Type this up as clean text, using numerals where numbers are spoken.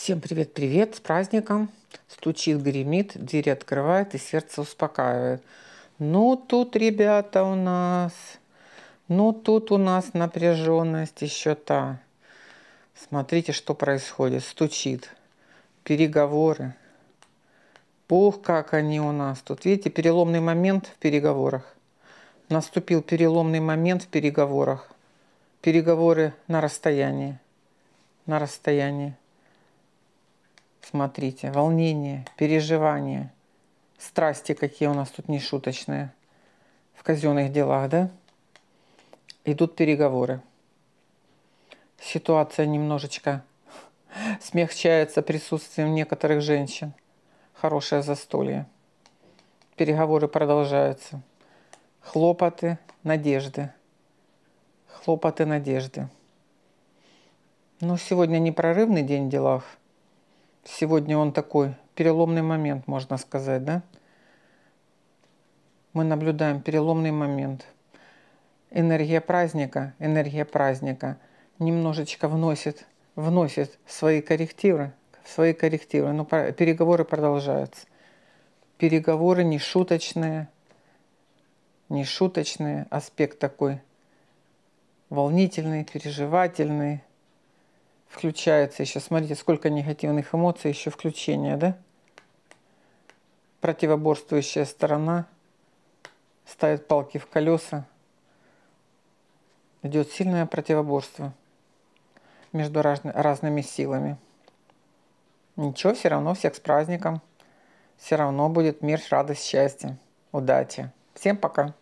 Всем привет-привет, с праздником. Стучит, гремит, двери открывает и сердце успокаивает. Ну тут, ребята, у нас напряженность еще та. Смотрите, что происходит. Стучит. Переговоры. Ух, как они у нас тут. Видите, переломный момент в переговорах. Наступил переломный момент в переговорах. Переговоры на расстоянии. На расстоянии. Смотрите, волнение, переживания, страсти какие у нас тут нешуточные. В казенных делах, да? Идут переговоры. Ситуация немножечко смягчается присутствием некоторых женщин. Хорошее застолье. Переговоры продолжаются. Хлопоты, надежды. Хлопоты, надежды. Ну, сегодня не прорывный день в делах. Сегодня он такой, переломный момент, можно сказать, да? Мы наблюдаем переломный момент. Энергия праздника немножечко вносит свои коррективы, но переговоры продолжаются. Переговоры нешуточные, аспект такой волнительный, переживательный. Включается еще, смотрите, сколько негативных эмоций, еще включение, да? Противоборствующая сторона ставит палки в колеса. Идет сильное противоборство между разными силами. Ничего, все равно всех с праздником. Все равно будет мир, радость, счастье, удачи. Всем пока.